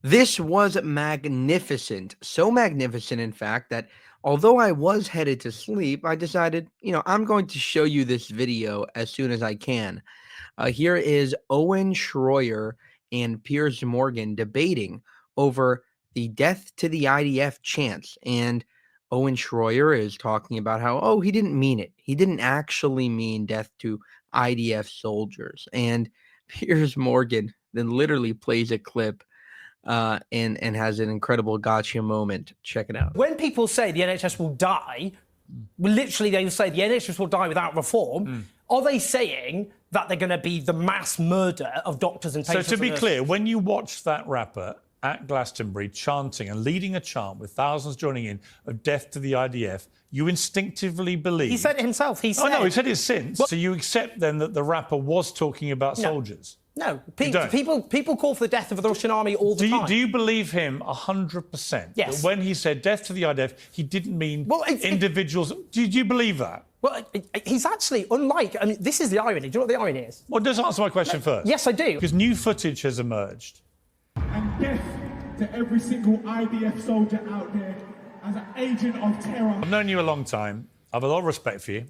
This was magnificent. So magnificent, in fact, that although I was headed to sleep, I decided, I'm going to show you this video as soon as I can. Here is Owen Schroyer and Piers Morgan debating over the death to the IDF chants. And Owen Schroyer is talking about how, oh, he didn't mean it. He didn't actually mean death to IDF soldiers. And Piers Morgan then literally plays a clip and has an incredible gotcha moment. Check it out. When people say the NHS will die, literally they will say the NHS will die without reform. Are they saying that they're going to be the mass murder of doctors and patients? So to be clear, when you watch that rapper at Glastonbury chanting and leading a chant with thousands joining in of death to the IDF, you instinctively believe... He said it himself. He said... Oh, no, he said it since. So you accept then that the rapper was talking about soldiers? No, people call for the death of the Russian army all the time. Do you believe him 100%? Yes. That when he said death to the IDF, he didn't mean individuals? Do you believe that? Well, he's actually, unlike... I mean, this is the irony. Do you know what the irony is? Well, just answer my question first. Yes, I do. Because new footage has emerged. And death to every single IDF soldier out there as an agent of terror. I've known you a long time. I have a lot of respect for you.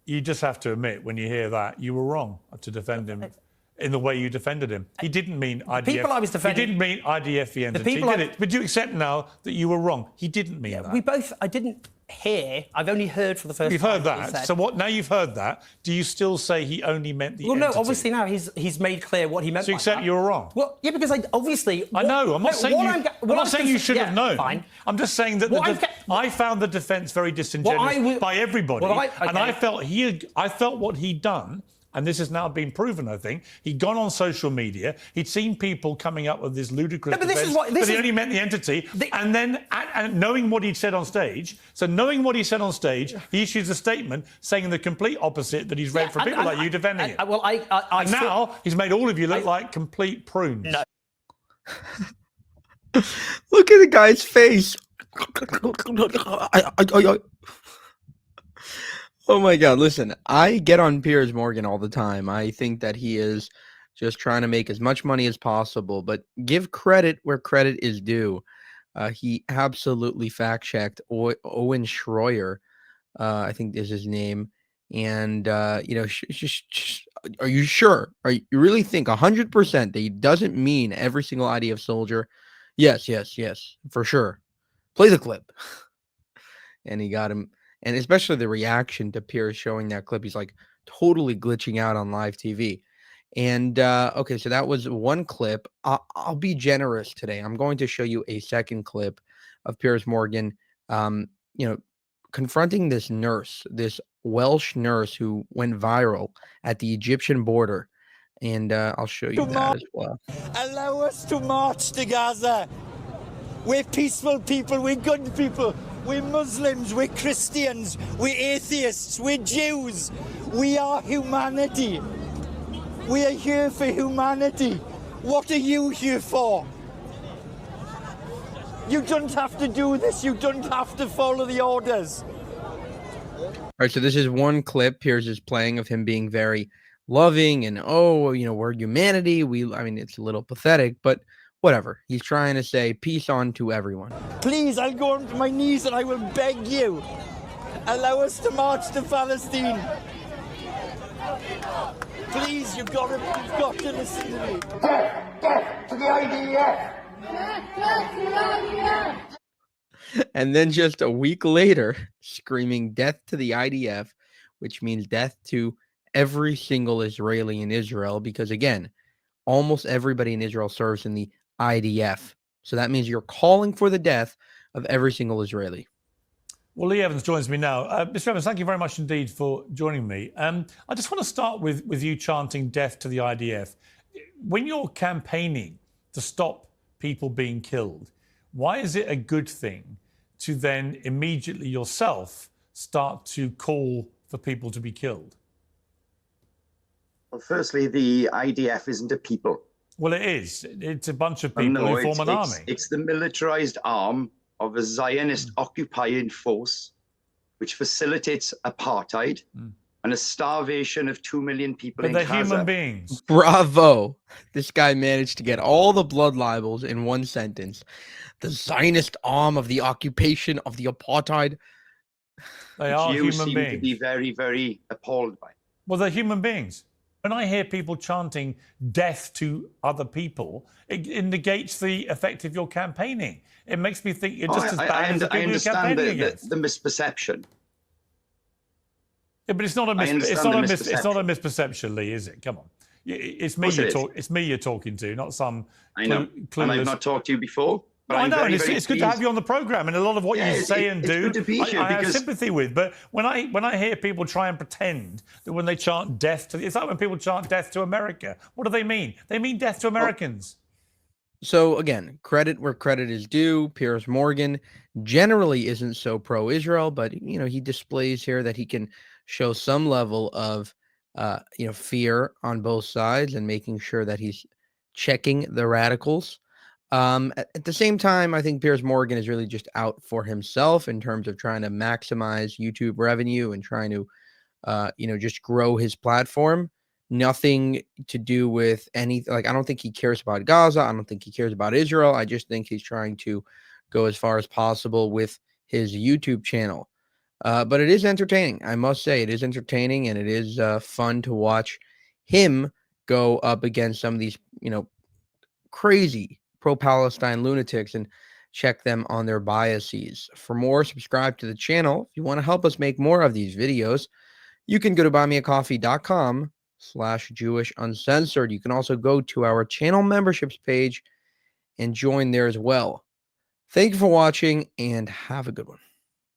You just have to admit, when you hear that, you were wrong to defend him in the way you defended him. He didn't mean IDF. The people I was defending... He didn't mean IDF, the entity. He did it. But you accept now that you were wrong. He didn't mean that. I didn't hear... I've only heard for the first time. You've heard that. So what? Now you've heard that. Do you still say he only meant the entity? Well, no, obviously now he's made clear what he meant So you accept you were wrong? Well, yeah, because obviously... I know. I'm not saying I'm not saying you should have known. Fine. I'm just saying that I found the defence very disingenuous by everybody. And I felt what he'd done, and this has now been proven, I think. He'd gone on social media. He'd seen people coming up with this ludicrous defence that he only meant the entity. And then, knowing what he'd said on stage, he issues a statement saying the complete opposite that he's read from people like you defending it. And now he's made all of you look like complete prunes. No. Look at the guy's face. Oh my God, listen, I get on Piers Morgan all the time. I think that he is just trying to make as much money as possible, but give credit where credit is due. He absolutely fact-checked Owen Schroyer, I think is his name. And, are you sure? You really think 100% that he doesn't mean every single IDF soldier? Yes, for sure. Play the clip. And he got him. And especially the reaction to Piers showing that clip. He's like totally glitching out on live TV. And, okay, so that was one clip. I'll be generous today. I'm going to show you a second clip of Piers Morgan, confronting this nurse, this Welsh nurse who went viral at the Egyptian border. And I'll show you that as well. Allow us to march to Gaza. We're peaceful people. We're good people. We're Muslims, we're Christians, we're atheists, we're Jews. We are humanity. We are here for humanity. What are you here for? You don't have to do this. You don't have to follow the orders. All right, so this is one clip Piers is playing of him being very loving and, we're humanity. I mean, it's a little pathetic, but whatever. He's trying to say peace on to everyone. Please, I'll go onto my knees and I will beg you. Allow us to march to Palestine. Please, you've got to listen to me. Death to the IDF. Death to the IDF. And then just a week later, screaming death to the IDF, which means death to every single Israeli in Israel, because again, almost everybody in Israel serves in the IDF. So that means you're calling for the death of every single Israeli. Well, Lee Evans joins me now. Mr. Evans, thank you very much indeed for joining me. I just want to start with you chanting death to the IDF. When you're campaigning to stop people being killed, why is it a good thing to then immediately yourself start to call for people to be killed? Well, firstly, the IDF isn't a people. Well, it is. It's a bunch of people who form an army. It's the militarized arm of a Zionist occupying force which facilitates apartheid and a starvation of 2 million people But in they're Gaza. human beings. Bravo. This guy managed to get all the blood libels in one sentence. The Zionist arm of the occupation of the apartheid. They are You human seem beings. to be very, very appalled by it. Well, they're human beings. When I hear people chanting death to other people, it negates the effect of your campaigning. It makes me think you're just as bad as the people you're campaigning against. The misperception. Yeah, but it's not a misperception, Lee, is it? Come on. It's me you're talking to, not some I know. And I've not talked to you before. But I know, and it's good to have you on the programme, and a lot of what you say and do, I have sympathy with. But when I hear people try and pretend that when they chant death to, it's like when people chant death to America. What do they mean? They mean death to Americans. So again, credit where credit is due. Piers Morgan generally isn't so pro-Israel, but he displays here that he can show some level of fear on both sides and making sure that he's checking the radicals. At the same time, I think Piers Morgan is really just out for himself in terms of trying to maximize YouTube revenue and trying to, just grow his platform. Nothing to do with anything. Like, I don't think he cares about Gaza. I don't think he cares about Israel. I just think he's trying to go as far as possible with his YouTube channel. But it is entertaining. I must say it is entertaining, and it is fun to watch him go up against some of these, crazy pro-Palestine lunatics and check them on their biases. For more, subscribe to the channel. If you want to help us make more of these videos, you can go to buymeacoffee.com/JewishUncensored. You can also go to our channel memberships page and join there as well. Thank you for watching, and have a good one.